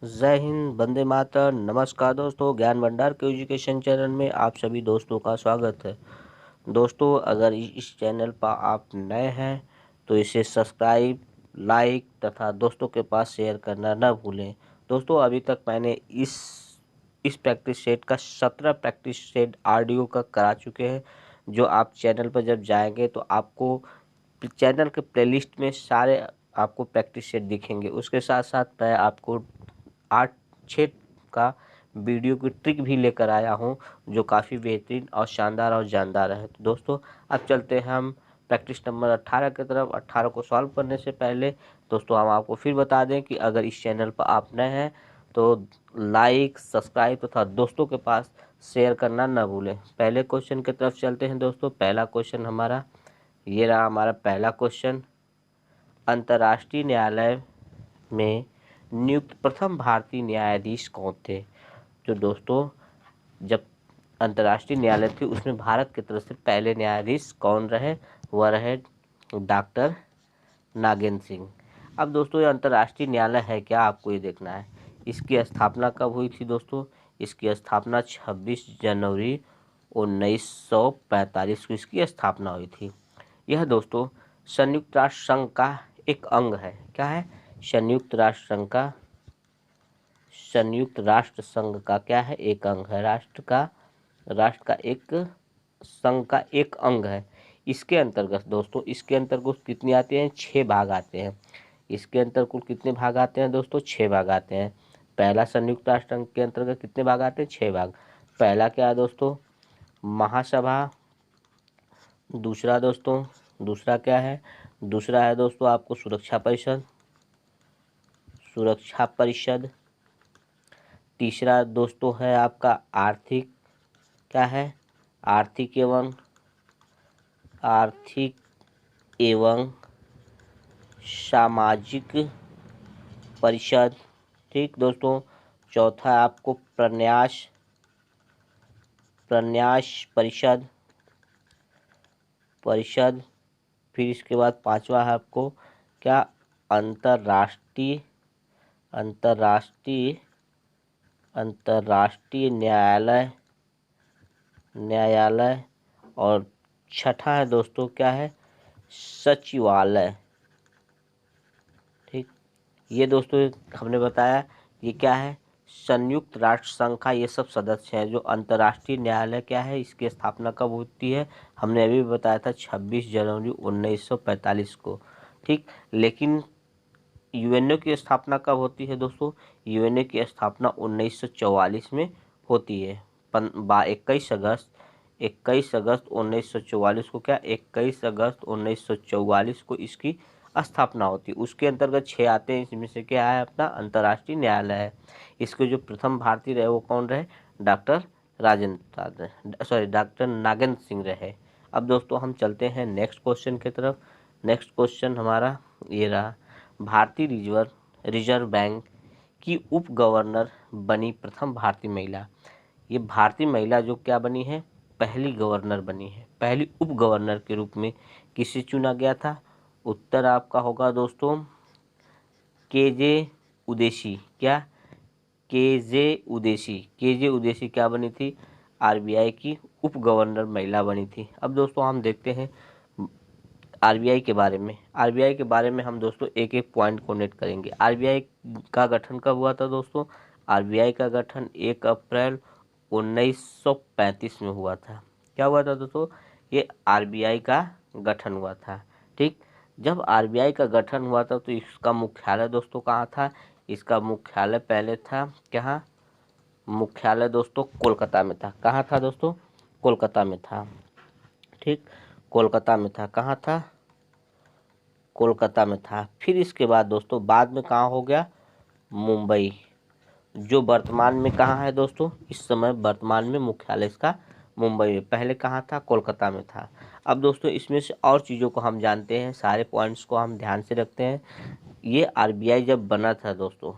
जय हिंद, वंदे मातरम। नमस्कार दोस्तों, ज्ञान भंडार के एजुकेशन चैनल में आप सभी दोस्तों का स्वागत है। दोस्तों, अगर इस चैनल पर आप नए हैं तो इसे सब्सक्राइब, लाइक तथा दोस्तों के पास शेयर करना न भूलें। दोस्तों, अभी तक मैंने इस प्रैक्टिस सेट का 17 प्रैक्टिस सेट ऑडियो का करा चुके हैं, जो आप चैनल पर जब जाएंगे तो आपको चैनल के प्लेलिस्ट में सारे आपको प्रैक्टिस सेट दिखेंगे। उसके साथ साथ मैं आपको 8-6 का वीडियो की ट्रिक भी लेकर आया हूं, जो काफ़ी बेहतरीन और शानदार और जानदार है। तो दोस्तों, अब चलते हैं हम प्रैक्टिस नंबर 18 की तरफ। 18 को सॉल्व करने से पहले दोस्तों हम आपको फिर बता दें कि अगर इस चैनल पर आप नए हैं तो लाइक, सब्सक्राइब तथा दोस्तों के पास शेयर करना न भूलें। पहले क्वेश्चन की तरफ चलते हैं दोस्तों। पहला क्वेश्चन हमारा ये रहा। हमारा पहला क्वेश्चन, अंतर्राष्ट्रीय न्यायालय में नियुक्त प्रथम भारतीय न्यायाधीश कौन थे? जो दोस्तों, जब अंतर्राष्ट्रीय न्यायालय थी उसमें भारत की तरफ से पहले न्यायाधीश कौन रहे? वह रहे डॉक्टर नागेंद्र सिंह। अब दोस्तों, ये अंतर्राष्ट्रीय न्यायालय है क्या, आपको ये देखना है। इसकी स्थापना कब हुई थी दोस्तों? इसकी स्थापना 26 जनवरी 1945 को इसकी स्थापना हुई थी। यह दोस्तों संयुक्त राष्ट्र संघ का एक अंग है। क्या है? संयुक्त राष्ट्र संघ का क्या है? एक अंग है। राष्ट्र का एक संघ का एक अंग है। इसके अंतर्गत दोस्तों, इसके अंतर्गत कितने आते हैं? 6 भाग आते हैं। इसके अंतर्गत कुल कितने भाग आते हैं दोस्तों? 6 भाग आते हैं। पहला, संयुक्त राष्ट्र संघ के अंतर्गत कितने भाग आते हैं? 6 भाग। पहला क्या है दोस्तों? महासभा। दूसरा क्या है? दूसरा है दोस्तों आपको सुरक्षा परिषद। तीसरा दोस्तों है आपका आर्थिक, क्या है? आर्थिक एवं सामाजिक परिषद। ठीक दोस्तों। चौथा है आपको प्रन्यास परिषद। फिर इसके बाद पांचवा है आपको क्या? अंतर्राष्ट्रीय अंतर्राष्ट्रीय न्यायालय। और छठा है दोस्तों क्या है? सचिवालय। ठीक, ये दोस्तों हमने बताया ये क्या है? संयुक्त राष्ट्र संघ का ये सब सदस्य हैं। जो अंतर्राष्ट्रीय न्यायालय क्या है, इसकी स्थापना कब होती है? हमने अभी बताया था 26 जनवरी 1945 को। ठीक, लेकिन यूएनओ की स्थापना कब होती है दोस्तों? यूएनओ की स्थापना 1944 में होती है। 21 अगस्त 1944 को क्या? 21 अगस्त 1944 को इसकी स्थापना होती है। उसके अंतर्गत 6 आते हैं। इसमें से क्या है? अपना अंतर्राष्ट्रीय न्यायालय है। इसके जो प्रथम भारतीय रहे वो कौन रहे? डॉक्टर नागेंद्र सिंह रहे। अब दोस्तों हम चलते हैं नेक्स्ट क्वेश्चन की तरफ। नेक्स्ट क्वेश्चन हमारा ये रहा। भारतीय रिजर्व बैंक की उप गवर्नर बनी प्रथम भारतीय महिला। ये भारतीय महिला जो क्या बनी है? पहली गवर्नर बनी है। पहली उप गवर्नर के रूप में किसे चुना गया था? उत्तर आपका होगा दोस्तों केजे उदेशी। क्या? केजे उदेशी क्या बनी थी? आरबीआई की उप गवर्नर महिला बनी थी। अब दोस्तों हम देखते हैं आरबीआई के बारे में हम दोस्तों एक एक पॉइंट को नोट करेंगे। आरबीआई का गठन कब हुआ था दोस्तों? आरबीआई का गठन 1 अप्रैल 1935 में हुआ था। क्या हुआ था दोस्तों? ये आरबीआई का गठन हुआ था। ठीक, जब आरबीआई का गठन हुआ था तो इसका मुख्यालय दोस्तों कहाँ था? इसका मुख्यालय पहले था क्या? मुख्यालय दोस्तों कोलकाता में था। कहाँ था दोस्तों? कोलकाता में था। ठीक, कोलकाता में था। कहाँ था? कोलकाता में था। फिर इसके बाद दोस्तों बाद में कहाँ हो गया? मुंबई, जो वर्तमान में कहाँ है दोस्तों? इस समय वर्तमान में मुख्यालय इसका मुंबई में। पहले कहाँ था? कोलकाता में था। अब दोस्तों इसमें से और चीज़ों को हम जानते हैं, सारे पॉइंट्स को हम ध्यान से रखते हैं। ये आरबीआई जब बना था दोस्तों,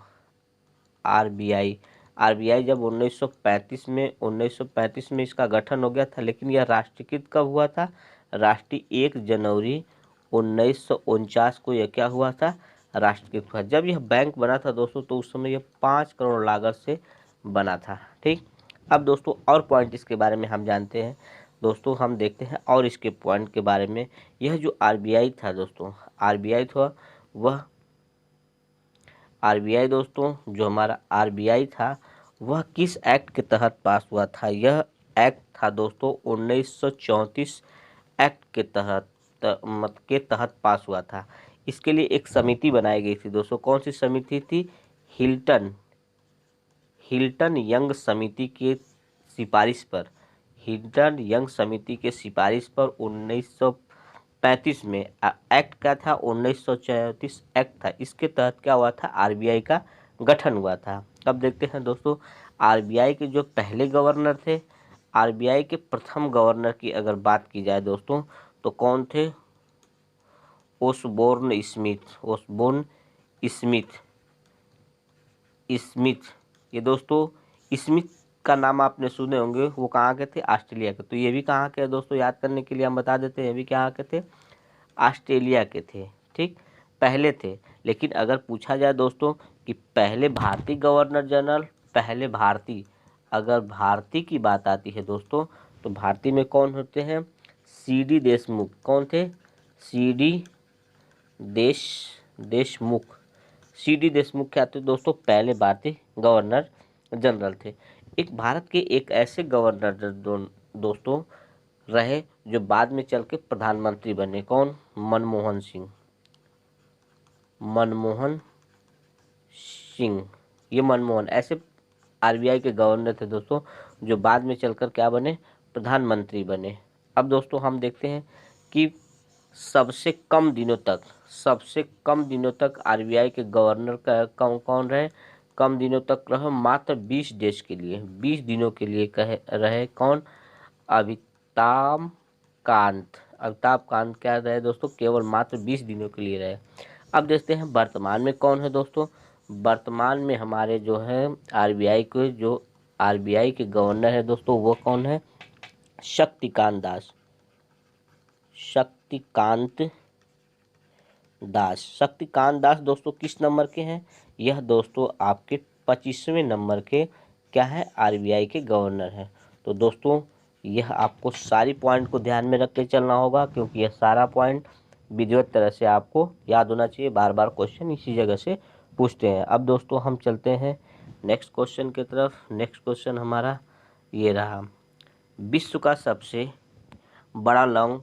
आरबीआई जब 1935 में इसका गठन हो गया था, लेकिन यह राष्ट्रीयकृत कब हुआ था? राष्ट्रीय 1 जनवरी 1949 को यह क्या हुआ था? राष्ट्रीयकृत हुआ। जब यह बैंक बना था दोस्तों तो उस समय यह 5 करोड़ लागत से बना था। ठीक, अब दोस्तों और पॉइंट इसके बारे में हम जानते हैं। दोस्तों हम देखते हैं और इसके पॉइंट के बारे में। यह जो आरबीआई था दोस्तों, आरबीआई था वह आरबीआई दोस्तों, जो हमारा आरबीआई था वह किस एक्ट के तहत पास हुआ था? यह एक्ट था दोस्तों 1934 एक्ट के तहत पास हुआ था। इसके लिए एक समिति बनाई गई थी दोस्तों। कौन सी समिति थी? हिल्टन यंग समिति के सिफारिश पर, हिल्टन यंग समिति के सिफारिश पर 1935 में एक्ट क्या था? 1934 एक्ट था। इसके तहत क्या हुआ था? आरबीआई का गठन हुआ था। अब देखते हैं दोस्तों आरबीआई के जो पहले गवर्नर थे, आरबीआई के प्रथम गवर्नर की अगर बात की जाए दोस्तों तो कौन थे? Osborne Smith. ये दोस्तों स्मिथ का नाम आपने सुने होंगे। वो कहाँ के थे? ऑस्ट्रेलिया के। तो ये भी कहाँ के दोस्तों? याद करने के लिए हम बता देते हैं, ये भी कहाँ के थे? ऑस्ट्रेलिया के थे। ठीक, पहले थे। लेकिन अगर पूछा जाए दोस्तों कि पहले भारतीय गवर्नर जनरल, पहले भारतीय, अगर भारतीय की बात आती है दोस्तों तो भारतीय में कौन होते हैं? सीडी देशमुख। कौन थे? देशमुख। सीडी देशमुख क्या थे दोस्तों? पहले भारतीय गवर्नर जनरल थे। एक भारत के एक ऐसे गवर्नर दोस्तों रहे जो बाद में चल के प्रधानमंत्री बने। कौन? मनमोहन सिंह। ये मनमोहन ऐसे आरबीआई के गवर्नर थे दोस्तों जो बाद में चलकर क्या बने? प्रधानमंत्री बने। अब दोस्तों हम देखते हैं कि सबसे कम दिनों तक आरबीआई के गवर्नर का कौन रहे? कम दिनों तक रहे, मात्र 20 देश के लिए, 20 दिनों के लिए रहे। कौन? अमिताभ कांत क्या रहे दोस्तों? केवल मात्र 20 दिनों के लिए रहे। अब देखते हैं वर्तमान में कौन है दोस्तों। वर्तमान में हमारे जो है आरबीआई के गवर्नर है दोस्तों, वो कौन है? शक्तिकांत दास दोस्तों किस नंबर के हैं? यह दोस्तों आपके 25वें नंबर के क्या है? आरबीआई के गवर्नर हैं। तो दोस्तों यह आपको सारी पॉइंट को ध्यान में रख के चलना होगा, क्योंकि यह सारा पॉइंट विधिवत तरह से आपको याद होना चाहिए। बार बार क्वेश्चन इसी जगह से पूछते हैं। अब दोस्तों हम चलते हैं नेक्स्ट क्वेश्चन की तरफ। नेक्स्ट क्वेश्चन हमारा ये रहा, विश्व का सबसे बड़ा लौंग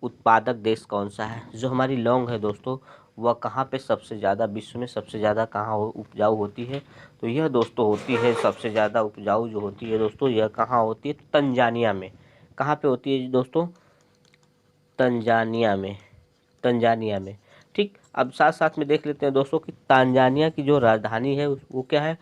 उत्पादक देश कौन सा है? जो हमारी लौंग है दोस्तों वह कहाँ पे सबसे ज़्यादा, विश्व में सबसे ज़्यादा कहाँ उपजाऊ होती है? तो यह दोस्तों होती है सबसे ज़्यादा उपजाऊ जो होती है दोस्तों, यह कहाँ होती है? तंजानिया में। कहाँ पे होती है दोस्तों? तंजानिया में। ठीक, अब साथ साथ में देख लेते हैं दोस्तों कि तंजानिया की जो राजधानी है वो क्या है?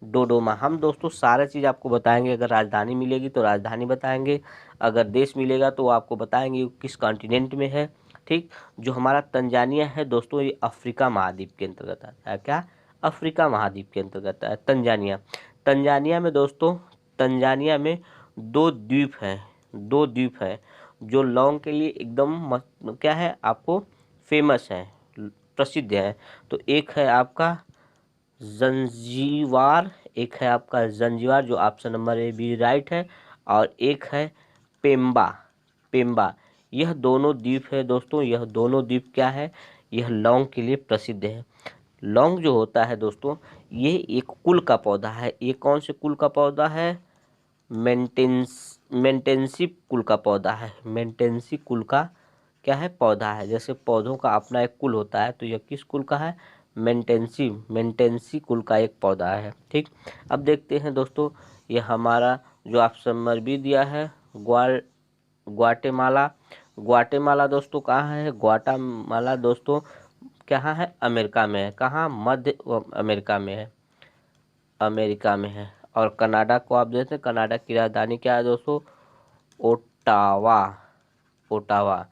डोडोमा। हम दोस्तों सारा चीज़ आपको बताएंगे। अगर राजधानी मिलेगी तो राजधानी बताएंगे, अगर देश मिलेगा तो आपको बताएंगे किस कॉन्टिनेंट में है। ठीक, जो हमारा तंजानिया है दोस्तों ये अफ्रीका महाद्वीप के अंतर्गत आता है। क्या? अफ्रीका महाद्वीप के अंतर्गत है तंजानिया। तंजानिया में 2 द्वीप है जो लौंग के लिए एकदम क्या है आपको? फेमस है, प्रसिद्ध है। तो एक है आपका जंजीबार जो option number A B right है, और एक है पेम्बा। यह दोनों द्वीप है दोस्तों, यह दोनों द्वीप क्या है? यह लौंग के लिए प्रसिद्ध है। लौंग जो होता है दोस्तों ये एक कुल का पौधा है। ये कौन से कुल का पौधा है? मेंटेंसी कुल का पौधा है। मेंटेंसी कुल का क्या है? पौधा है। जैसे पौधों का अपना एक कुल होता है, तो यह किस कुल का है? मेंटेंसी कुल का एक पौधा है। ठीक, अब देखते हैं दोस्तों ये हमारा जो ऑप्शन नंबर बी दिया है ग्वाटेमाला दोस्तों कहाँ है? ग्वाटेमाला दोस्तों कहाँ है? अमेरिका में है। कहाँ? मध्य अमेरिका में है। और कनाडा को आप देखते हैं, कनाडा की राजधानी क्या है दोस्तों? ओटावा।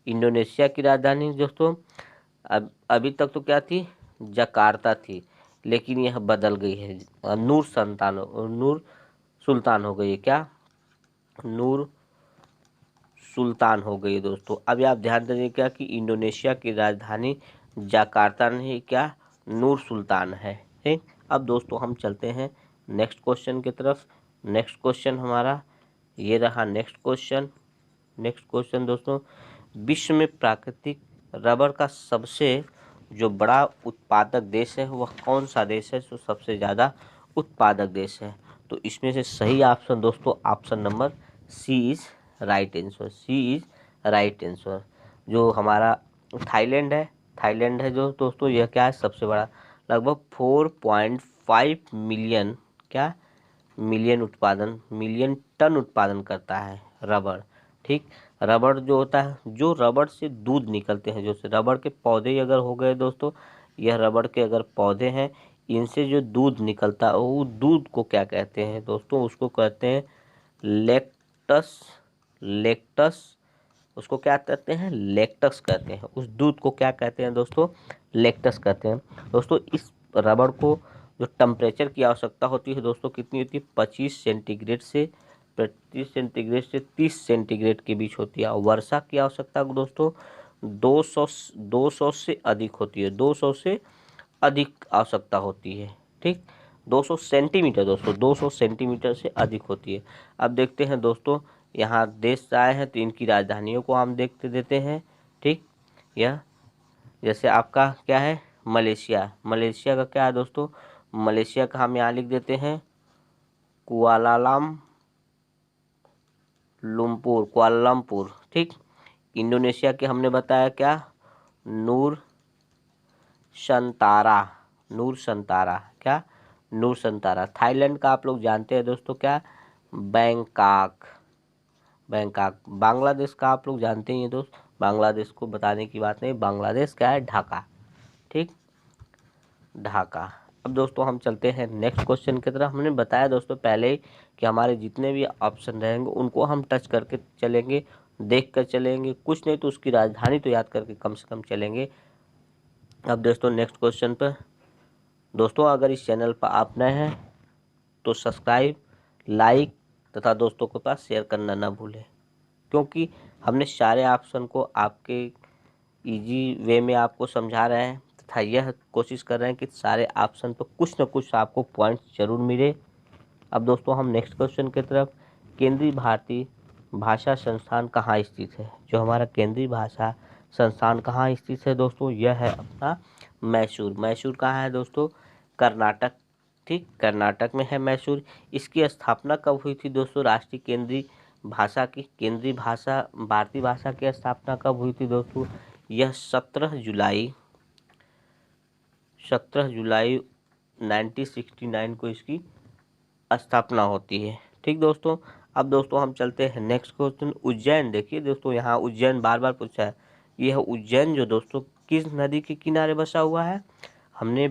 इंडोनेशिया की राजधानी दोस्तों अभी तक तो क्या थी? जकार्ता थी, लेकिन यह बदल गई है, नूर सुल्तान हो गई है। क्या? नूर सुल्तान हो गई है दोस्तों। अभी आप ध्यान दीजिए क्या कि इंडोनेशिया की राजधानी जाकार्ता नहीं, क्या नूर सुल्तान है। ठीक, अब दोस्तों हम चलते हैं नेक्स्ट क्वेश्चन की तरफ। नेक्स्ट क्वेश्चन हमारा ये रहा। नेक्स्ट क्वेश्चन दोस्तों, विश्व में प्राकृतिक रबर का सबसे जो बड़ा उत्पादक देश है वह कौन सा देश है, जो सबसे ज़्यादा उत्पादक देश है। तो इसमें से सही ऑप्शन दोस्तों option number C is right answer. C is right answer. जो हमारा थाईलैंड है, जो दोस्तों यह क्या है, सबसे बड़ा, लगभग 4.5 मिलियन, क्या मिलियन टन उत्पादन करता है रबर। ठीक, रबर जो होता है, जो रबर से दूध निकलते हैं, जैसे रबर के पौधे अगर हो गए दोस्तों, यह रबर के अगर पौधे हैं, इनसे जो दूध निकलता है वो दूध को क्या कहते हैं दोस्तों, उसको कहते हैं लेक्टस। लेक्टस, उसको क्या कहते हैं, लेक्टस कहते हैं। उस दूध को क्या कहते हैं दोस्तों, लेक्टस कहते हैं। दोस्तों इस रबड़ को जो टेम्परेचर की आवश्यकता होती है दोस्तों, कितनी होती है, 25 से 30 सेंटीग्रेड के बीच होती है। और वर्षा की आवश्यकता दोस्तों 200 से अधिक होती है, 200 से अधिक आवश्यकता होती है। ठीक, 200 सेंटीमीटर दोस्तों, 200 सेंटीमीटर से अधिक होती है। अब देखते हैं दोस्तों, यहाँ देश आए हैं तो इनकी राजधानियों को हम देखते देते हैं। ठीक, यह जैसे आपका क्या है, मलेशिया। मलेशिया का क्या है दोस्तों, मलेशिया का हम यहाँ लिख देते हैं कुआलालंपुर। ठीक, इंडोनेशिया के हमने बताया क्या, नूर संतारा। क्या, नूर संतारा। थाईलैंड का आप लोग जानते हैं दोस्तों क्या, बैंकॉक। बांग्लादेश का आप लोग जानते ही हैं दोस्त, बांग्लादेश को बताने की बात नहीं, बांग्लादेश क्या है, ढाका। ठीक, ढाका। अब दोस्तों हम चलते हैं नेक्स्ट क्वेश्चन की तरफ। हमने बताया दोस्तों पहले ही कि हमारे जितने भी ऑप्शन रहेंगे उनको हम टच करके चलेंगे, देख कर चलेंगे, कुछ नहीं तो उसकी राजधानी तो याद करके कम से कम चलेंगे। अब दोस्तों नेक्स्ट क्वेश्चन पर दोस्तों, अगर इस चैनल पर आप नए हैं तो सब्सक्राइब, लाइक तथा दोस्तों के पास शेयर करना ना भूलें, क्योंकि हमने सारे ऑप्शन को आपके इजी वे में आपको समझा रहे हैं तथा यह कोशिश कर रहे हैं कि सारे ऑप्शन पर कुछ न कुछ आपको पॉइंट्स जरूर मिले। अब दोस्तों हम नेक्स्ट क्वेश्चन की तरफ, केंद्रीय भारतीय भाषा संस्थान कहाँ स्थित है। जो हमारा केंद्रीय भाषा संस्थान कहाँ स्थित है दोस्तों, यह है अपना मैसूर। मैसूर कहाँ है दोस्तों, कर्नाटक। ठीक, कर्नाटक में है मैसूर। इसकी स्थापना कब हुई थी दोस्तों, राष्ट्रीय केंद्रीय भाषा की, केंद्रीय भाषा भारतीय भाषा की स्थापना कब हुई थी दोस्तों, यह 17 जुलाई 1969 को इसकी स्थापना होती है। ठीक दोस्तों, अब दोस्तों हम चलते हैं नेक्स्ट क्वेश्चन, उज्जैन। देखिए दोस्तों यहाँ उज्जैन बार बार पूछा है, यह उज्जैन जो दोस्तों किस नदी के किनारे बसा हुआ है। हमने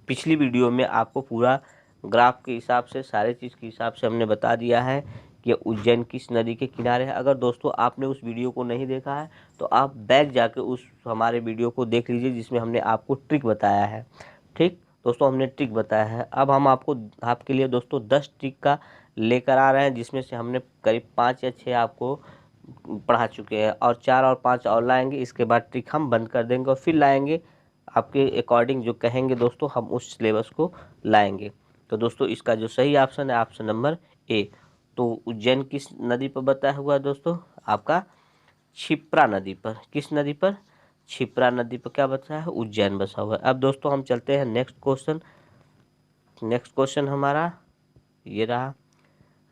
पिछली वीडियो में आपको पूरा ग्राफ के हिसाब से, सारे चीज़ के हिसाब से हमने बता दिया है कि उज्जैन किस नदी के किनारे है। अगर दोस्तों आपने उस वीडियो को नहीं देखा है तो आप बैक जाके उस हमारे वीडियो को देख लीजिए, जिसमें हमने आपको ट्रिक बताया है। ठीक दोस्तों, हमने ट्रिक बताया है। अब हम आपके लिए दोस्तों 10 ट्रिक का लेकर आ रहे हैं, जिसमें से हमने करीब 5 या 6 आपको पढ़ा चुके हैं, और 4 और 5 और लाएंगे। इसके बाद ट्रिक हम बंद कर देंगे और फिर लाएंगे आपके अकॉर्डिंग, जो कहेंगे दोस्तों हम उस सिलेबस को लाएंगे। तो दोस्तों इसका जो सही ऑप्शन है ऑप्शन नंबर ए। तो उज्जैन किस नदी पर बताया हुआ है दोस्तों, आपका क्षिप्रा नदी पर। किस नदी पर, क्षिप्रा नदी पर क्या बसा है, उज्जैन बसा हुआ है। अब दोस्तों हम चलते हैं नेक्स्ट क्वेश्चन हमारा ये रहा,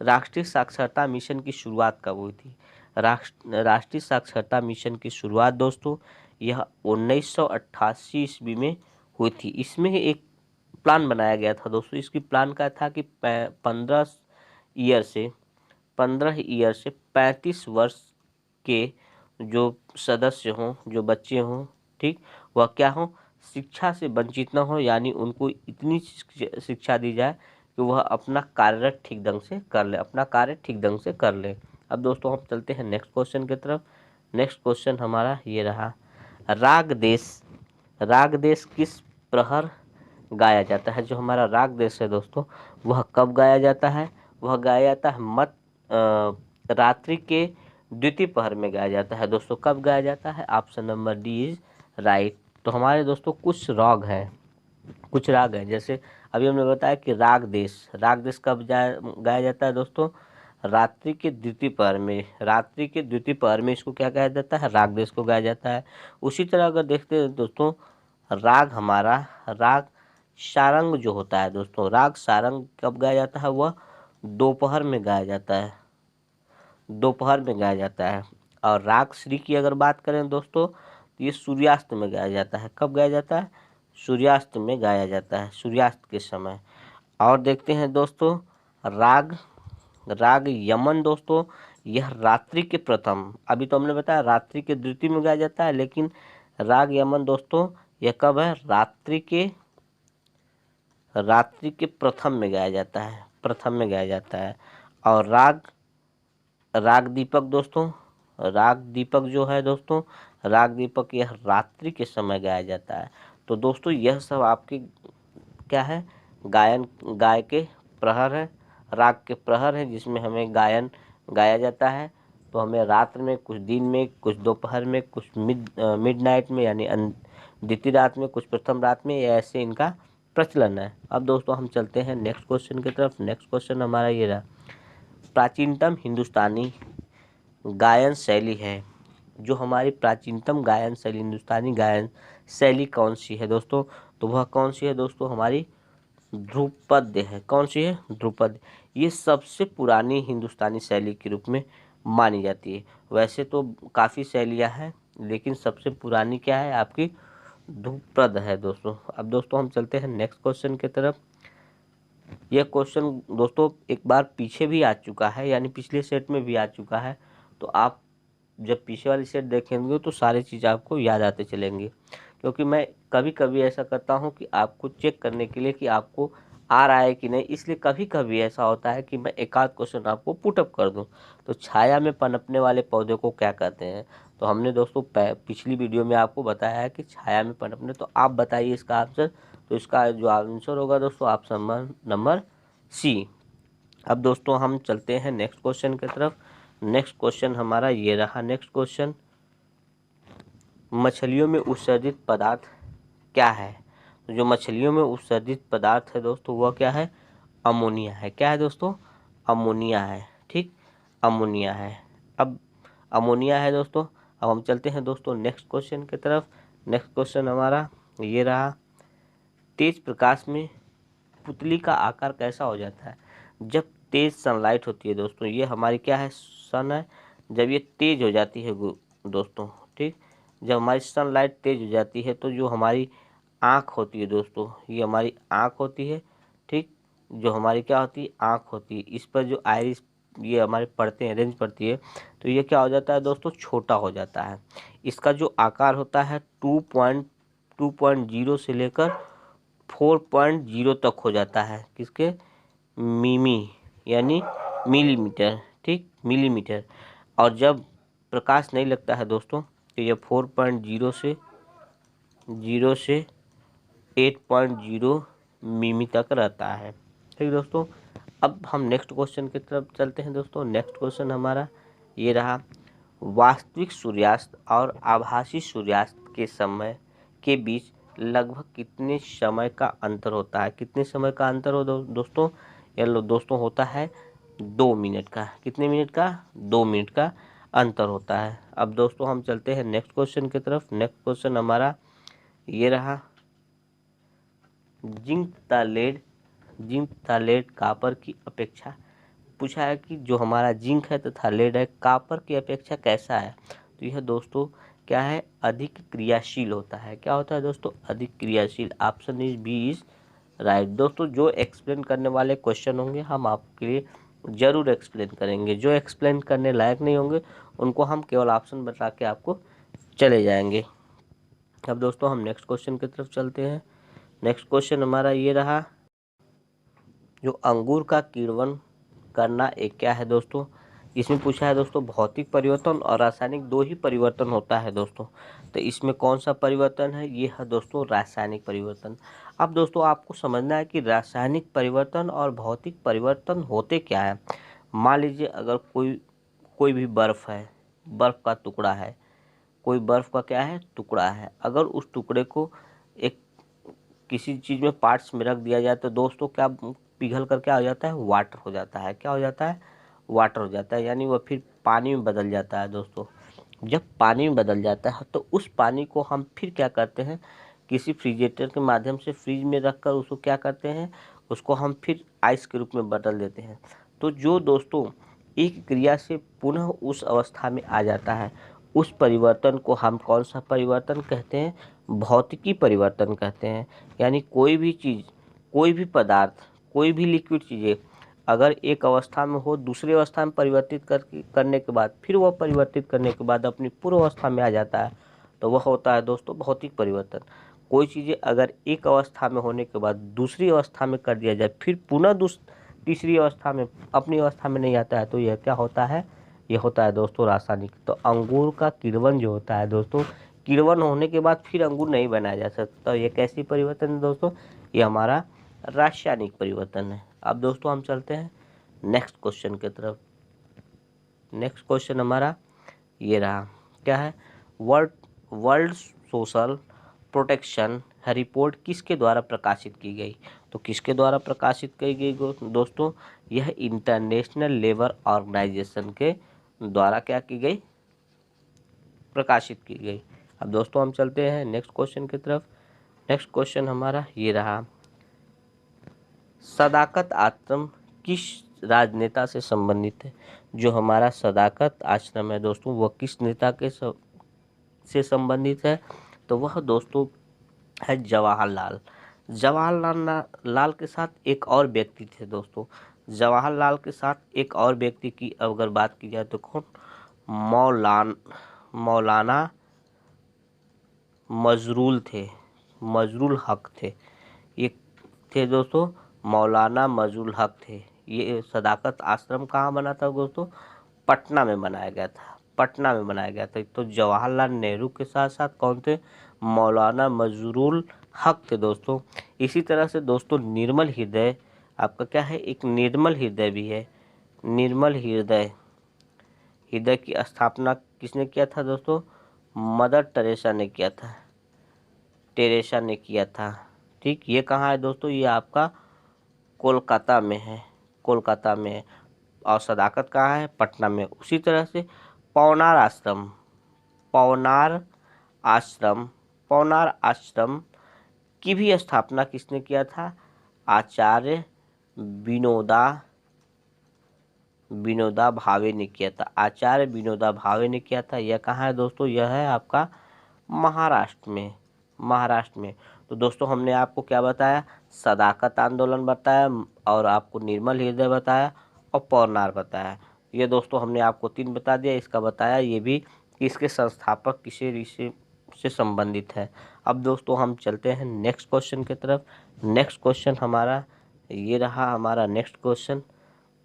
राष्ट्रीय साक्षरता मिशन की शुरुआत कब हुई थी। राष्ट्रीय साक्षरता मिशन की शुरुआत दोस्तों यह 1988 ईस्वी में हुई थी। इसमें एक प्लान बनाया गया था दोस्तों। इसकी प्लान का था कि 15 ईयर से 35 वर्ष के जो सदस्य हों, जो बच्चे हों, ठीक, वह क्या हों, शिक्षा से वंचित न हो, यानी उनको इतनी शिक्षा दी जाए कि वह अपना कार्य ठीक ढंग से कर ले। अब दोस्तों हम चलते हैं नेक्स्ट क्वेश्चन की तरफ। नेक्स्ट क्वेश्चन हमारा ये रहा, राग देश किस प्रहर गाया जाता है। जो हमारा राग देश है दोस्तों, वह कब गाया जाता है, वह गाया जाता है रात्रि के द्वितीय पहर में गाया जाता है दोस्तों। कब गाया जाता है, option number D is right. तो हमारे दोस्तों कुछ राग हैं। जैसे अभी हमने बताया कि राग देश कब गाया जाता है दोस्तों? रात्रि के द्वितीय पहर में इसको क्या कहा जाता है? राग देश को गाया जाता है। उसी तरह अगर देखते हैं दोस्तों, राग सारंग जो होता है दोस्तों, राग सारंग कब गाया जाता है? वह दोपहर में गाया जाता है। और राग श्री की अगर बात करें दोस्तों, तो ये सूर्यास्त में गाया जाता है। कब गाया जाता है? सूर्यास्त में गाया जाता है, सूर्यास्त के समय। और देखते हैं दोस्तों, राग यमन दोस्तों, यह रात्रि के प्रथम, अभी तो हमने बताया रात्रि के द्वितीय में गाया जाता है, लेकिन राग यमन दोस्तों यह कब है? रात्रि के प्रथम में गाया जाता है। और राग दीपक दोस्तों, जो है दोस्तों, राग दीपक यह रात्रि के समय गाया जाता है। तो दोस्तों यह सब आपके क्या है? गाय के प्रहर है, राग के प्रहर है, जिसमें हमें गायन गाया जाता है। तो हमें रात में, कुछ दिन में, कुछ दोपहर में, कुछ मिडनाइट में यानी द्वितीय रात में, कुछ प्रथम रात में, ऐसे इनका प्रचलन है। अब दोस्तों हम चलते हैं नेक्स्ट क्वेश्चन की तरफ। नेक्स्ट क्वेश्चन हमारा ये रहा, प्राचीनतम हिंदुस्तानी गायन शैली है। जो हमारी प्राचीनतम हिंदुस्तानी गायन शैली कौन सी है दोस्तों? तो वह कौन सी है दोस्तों? हमारी ध्रुपद है। कौन सी है? ध्रुपद। ये सबसे पुरानी हिंदुस्तानी शैली के रूप में मानी जाती है। वैसे तो काफ़ी शैलियाँ हैं, लेकिन सबसे पुरानी क्या है? आपकी ध्रुपद है दोस्तों। अब दोस्तों हम चलते हैं नेक्स्ट क्वेश्चन की तरफ। यह क्वेश्चन दोस्तों एक बार पीछे भी आ चुका है, यानी पिछले सेट में भी आ चुका है। तो आप जब पीछे वाली सेट देखेंगे तो सारी चीज़ आपको याद आते चलेंगे, क्योंकि मैं कभी कभी ऐसा करता हूं कि आपको चेक करने के लिए कि आपको आ रहा है कि नहीं। इसलिए कभी कभी ऐसा होता है कि मैं एक आध क्वेश्चन आपको पुटअप कर दूं। तो छाया में पनपने वाले पौधे को क्या कहते हैं? तो हमने दोस्तों पिछली वीडियो में आपको बताया है कि छाया में पनपने। तो आप बताइए इसका आंसर। तो इसका जो आंसर होगा दोस्तों, ऑप्शन नंबर सी। अब दोस्तों हम चलते हैं नेक्स्ट क्वेश्चन की तरफ। नेक्स्ट क्वेश्चन हमारा ये रहा। नेक्स्ट क्वेश्चन, मछलियों में उत्सर्जित पदार्थ क्या है? तो जो मछलियों में उत्सर्जित पदार्थ है दोस्तों, वह क्या है? अमोनिया है। क्या है दोस्तों? अमोनिया है। ठीक, अमोनिया है। अब अमोनिया है दोस्तों। अब हम चलते हैं दोस्तों नेक्स्ट क्वेश्चन की तरफ। नेक्स्ट क्वेश्चन हमारा ये रहा, तेज प्रकाश में पुतली का आकार कैसा हो जाता है? जब तेज सनलाइट होती है दोस्तों, ये हमारी क्या है? सन है। जब ये तेज हो जाती है दोस्तों, ठीक, जब हमारी सनलाइट तेज हो जाती है तो जो हमारी आँख होती है दोस्तों, ये हमारी आँख होती है। ठीक, जो हमारी क्या होती है? आँख होती है। इस पर जो आइरिस ये हमारे पड़ते हैं, रेंज पड़ती है, तो ये क्या हो जाता है दोस्तों? छोटा हो जाता है। इसका जो आकार होता है 2.0 से लेकर 4.0 तक हो जाता है। किसके? मिमी यानी मिलीमीटर। ठीक, मिलीमीटर। और जब प्रकाश नहीं लगता है दोस्तों, तो ये 4.0 से 8.0 मिमी तक रहता है। ठीक दोस्तों, अब हम नेक्स्ट क्वेश्चन की तरफ चलते हैं दोस्तों। नेक्स्ट क्वेश्चन हमारा ये रहा, वास्तविक सूर्यास्त और आभासी सूर्यास्त के समय के बीच लगभग कितने समय का अंतर होता है? कितने समय का अंतर हो दोस्तों? यह दोस्तों होता है 2 मिनट का। कितने मिनट का? 2 मिनट का अंतर होता है। अब दोस्तों हम चलते हैं नेक्स्ट क्वेश्चन की तरफ। नेक्स्ट क्वेश्चन हमारा ये रहा, जिंक तथा लेड कॉपर की अपेक्षा, पूछा है कि जो हमारा जिंक है तथा लेड है, कॉपर की अपेक्षा कैसा है? तो यह दोस्तों क्या है? अधिक क्रियाशील होता है। क्या होता है दोस्तों? अधिक क्रियाशील। Option is B is right. दोस्तों जो एक्सप्लेन करने वाले क्वेश्चन होंगे हम आपके लिए जरूर एक्सप्लेन करेंगे। जो एक्सप्लेन करने लायक नहीं होंगे उनको हम केवल ऑप्शन बता के आपको चले जाएंगे। अब दोस्तों हम नेक्स्ट क्वेश्चन की तरफ चलते हैं। नेक्स्ट क्वेश्चन हमारा ये रहा, जो अंगूर का किण्वन करना एक क्या है दोस्तों? इसमें पूछा है दोस्तों, भौतिक परिवर्तन और रासायनिक दो ही परिवर्तन होता है दोस्तों। तो इसमें कौन सा परिवर्तन है? ये है दोस्तों रासायनिक परिवर्तन। अब दोस्तों आपको समझना है कि रासायनिक परिवर्तन और भौतिक परिवर्तन होते क्या है। मान लीजिए अगर कोई भी बर्फ़ है, बर्फ़ का टुकड़ा है, कोई बर्फ़ का क्या है, टुकड़ा है। अगर उस टुकड़े को एक किसी चीज़ में पार्ट्स में रख दिया जाए तो दोस्तों क्या पिघल कर क्या हो जाता है, वाटर हो जाता है। क्या हो जाता है, वाटर हो जाता है, यानी वह फिर पानी में बदल जाता है दोस्तों। जब पानी में बदल जाता है तो उस पानी को हम फिर क्या करते हैं, किसी फ्रिजरेटर के माध्यम से फ्रिज में रखकर उसको क्या करते हैं, उसको हम फिर आइस के रूप में बदल देते हैं। तो जो दोस्तों एक क्रिया से पुनः उस अवस्था में आ जाता है, उस परिवर्तन को हम कौन सा परिवर्तन कहते हैं, भौतिकी परिवर्तन कहते हैं। यानी कोई भी चीज़, कोई भी पदार्थ, कोई भी लिक्विड चीज़ें अगर एक अवस्था में हो, दूसरी अवस्था में परिवर्तित करने के बाद फिर वह परिवर्तित करने के बाद अपनी पूर्व अवस्था में आ जाता है, तो वह होता है दोस्तों भौतिक परिवर्तन। कोई चीज़ें अगर एक अवस्था में होने के बाद दूसरी अवस्था में कर दिया जाए, फिर पुनः तीसरी अवस्था में अपनी अवस्था में नहीं आता है, तो यह क्या होता है, यह होता है दोस्तों रासायनिक। तो अंगूर का किण्वन जो होता है दोस्तों, किण्वन होने के बाद फिर अंगूर नहीं बनाया जा सकता। तो ये कैसी परिवर्तन है दोस्तों, ये हमारा रासायनिक परिवर्तन है। अब दोस्तों हम चलते हैं नेक्स्ट क्वेश्चन की तरफ। नेक्स्ट क्वेश्चन हमारा ये रहा, क्या है, world world social protection report किसके द्वारा प्रकाशित की गई। तो किसके द्वारा प्रकाशित की गई दोस्तों, यह इंटरनेशनल लेबर ऑर्गेनाइजेशन के द्वारा क्या की गई, प्रकाशित की गई। अब दोस्तों हम चलते हैं नेक्स्ट क्वेश्चन की तरफ। नेक्स्ट क्वेश्चन हमारा ये रहा, सदाकत आश्रम किस राजनेता से संबंधित है। जो हमारा सदाकत आश्रम है दोस्तों, वह किस नेता के से संबंधित है, तो वह दोस्तों है जवाहरलाल। जवाहरलाल के साथ एक और व्यक्ति थे दोस्तों। जवाहरलाल के साथ एक और व्यक्ति की अगर बात की जाए तो कौन, मौलाना मजरूल थे, मजरूल हक थे। ये थे दोस्तों मौलाना मजरूल हक थे। ये सदाकत आश्रम कहाँ बना था दोस्तों, पटना में बनाया गया था, पटना में बनाया गया था। तो जवाहरलाल नेहरू के साथ साथ कौन थे, मौलाना मजरूल हक थे दोस्तों। इसी तरह से दोस्तों निर्मल हृदय आपका क्या है, एक निर्मल हृदय भी है। निर्मल हृदय हृदय की स्थापना किसने किया था दोस्तों, मदर टेरेसा ने किया था, टेरेसा ने किया था। ठीक, ये कहाँ है दोस्तों, ये आपका कोलकाता में है, कोलकाता में है। और सदाकत कहाँ है, पटना में। उसी तरह से पवनार आश्रम, पवनार आश्रम, पवनार आश्रम की भी स्थापना किसने किया था, आचार्य विनोदा भावे ने किया था, आचार्य विनोदा भावे ने किया था। यह कहाँ है दोस्तों, यह है आपका महाराष्ट्र में, महाराष्ट्र में। तो दोस्तों हमने आपको क्या बताया, सदाकत आंदोलन बताया, और आपको निर्मल हृदय बताया, और पवनार बताया। ये दोस्तों हमने आपको 3 बता दिया, इसका बताया ये भी कि इसके संस्थापक किसी ऋषि से संबंधित है। अब दोस्तों हम चलते हैं नेक्स्ट क्वेश्चन की तरफ। नेक्स्ट क्वेश्चन हमारा ये रहा, हमारा नेक्स्ट क्वेश्चन,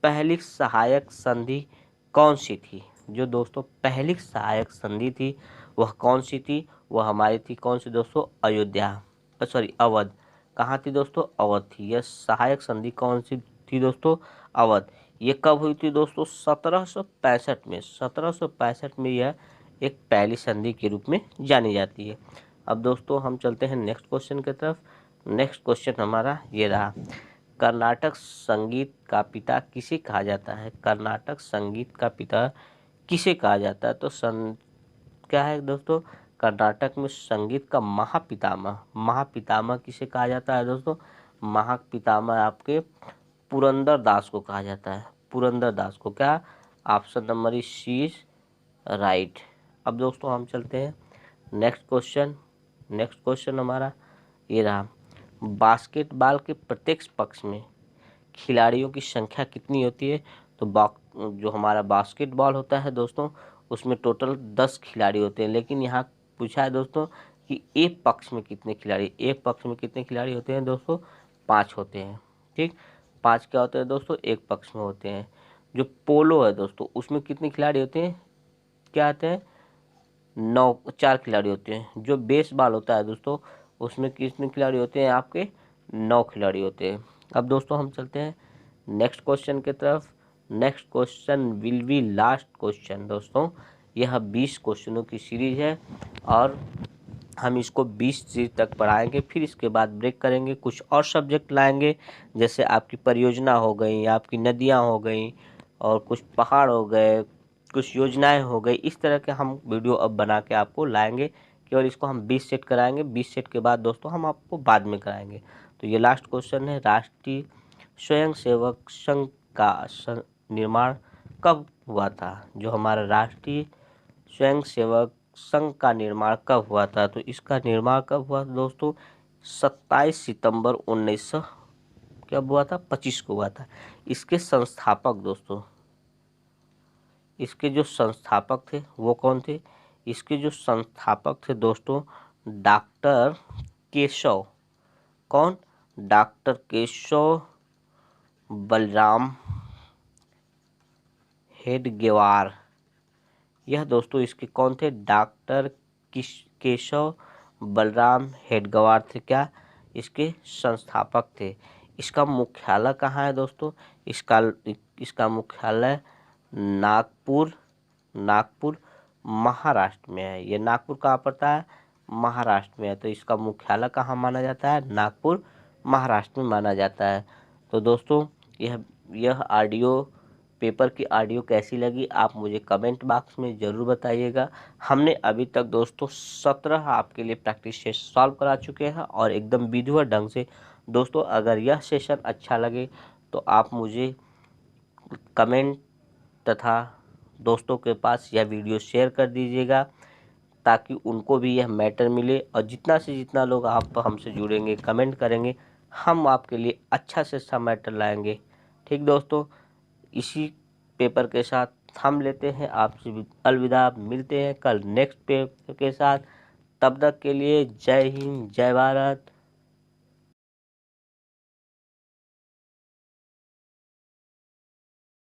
पहली सहायक संधि कौन सी थी। जो दोस्तों पहली सहायक संधि थी वह कौन सी थी, वह हमारी थी कौन सी दोस्तों, अयोध्या, सॉरी अवध। कहाँ थी दोस्तों, अवध थी। यह सहायक संधि कौन सी थी दोस्तों, अवध। ये कब हुई थी दोस्तों, 1765 में। 1765 में यह एक पहली संधि के रूप में जानी जाती है। अब दोस्तों हम चलते हैं नेक्स्ट क्वेश्चन की तरफ। नेक्स्ट क्वेश्चन हमारा ये रहा, कर्नाटक संगीत का पिता किसे कहा जाता है। कर्नाटक संगीत का पिता किसे कहा जाता है, तो क्या है दोस्तों, कर्नाटक में संगीत का महापितामह, महापितामह किसे कहा जाता है दोस्तों, महापितामह आपके पुरंदर दास को कहा जाता है, पुरंदर दास को। क्या, option number C is right. अब दोस्तों हम चलते हैं नेक्स्ट क्वेश्चन। नेक्स्ट क्वेश्चन हमारा ये रहा, बास्केटबॉल के प्रत्येक पक्ष में खिलाड़ियों की संख्या कितनी होती है। तो जो हमारा बास्केटबॉल होता है दोस्तों, उसमें टोटल 10 खिलाड़ी होते हैं। लेकिन यहाँ पूछा है दोस्तों कि एक पक्ष में कितने खिलाड़ी, एक पक्ष में कितने खिलाड़ी होते हैं दोस्तों, 5 होते हैं। ठीक, 5 क्या होते हैं दोस्तों, एक पक्ष में होते हैं। जो पोलो है दोस्तों, उसमें कितने खिलाड़ी होते हैं, क्या आते हैं, 4 खिलाड़ी होते हैं। जो बेसबॉल होता है दोस्तों, उसमें कितने खिलाड़ी होते हैं, आपके 9 खिलाड़ी होते हैं। अब दोस्तों हम चलते हैं नेक्स्ट क्वेश्चन की तरफ। Next question will be last question दोस्तों। यह 20 क्वेश्चनों की सीरीज है और हम इसको 20 चीज तक पढ़ाएंगे। फिर इसके बाद ब्रेक करेंगे, कुछ और सब्जेक्ट लाएंगे, जैसे आपकी परियोजना हो गई, आपकी नदियाँ हो गई, और कुछ पहाड़ हो गए, कुछ योजनाएं हो गई। इस तरह के हम वीडियो अब बना के आपको लाएंगे। केवल इसको हम 20 सेट कराएंगे। 20 सेट के बाद दोस्तों हम आपको बाद में कराएंगे। तो ये लास्ट क्वेश्चन है, राष्ट्रीय स्वयंसेवक संघ का निर्माण कब हुआ था? जो हमारा राष्ट्रीय स्वयंसेवक संघ का निर्माण कब हुआ था? तो इसका निर्माण कब हुआ दोस्तों? 27 सितंबर 1900 कब हुआ था? 25 को हुआ था। इसके संस्थापक दोस्तों, इसके जो संस्थापक थे वो कौन थे? इसके जो संस्थापक थे दोस्तों, डॉक्टर केशव, कौन? डॉक्टर केशव बलराम हेडगेवार। यह दोस्तों इसके कौन थे? डॉक्टर केशव बलराम हेडगेवार थे, क्या? इसके संस्थापक थे। इसका मुख्यालय कहाँ है दोस्तों? इसका मुख्यालय नागपुर, नागपुर महाराष्ट्र में है। ये नागपुर कहाँ पड़ता है? महाराष्ट्र में है। तो इसका मुख्यालय कहाँ माना जाता है? नागपुर महाराष्ट्र में माना जाता है। तो दोस्तों यह ऑडियो पेपर की ऑडियो कैसी लगी आप मुझे कमेंट बॉक्स में ज़रूर बताइएगा। हमने अभी तक दोस्तों 17 आपके लिए प्रैक्टिस सेशन सॉल्व करा चुके हैं और एकदम विधिवत ढंग से। दोस्तों अगर यह सेशन अच्छा लगे तो आप मुझे कमेंट तथा दोस्तों के पास यह वीडियो शेयर कर दीजिएगा, ताकि उनको भी यह मैटर मिले। और जितना से जितना लोग आप हमसे जुड़ेंगे, कमेंट करेंगे, हम आपके लिए अच्छा से अच्छा मैटर लाएंगे। ठीक दोस्तों, इसी पेपर के साथ हम लेते हैं आपसे अलविदा। मिलते हैं कल नेक्स्ट पेपर के साथ। तब तक के लिए जय हिंद, जय भारत।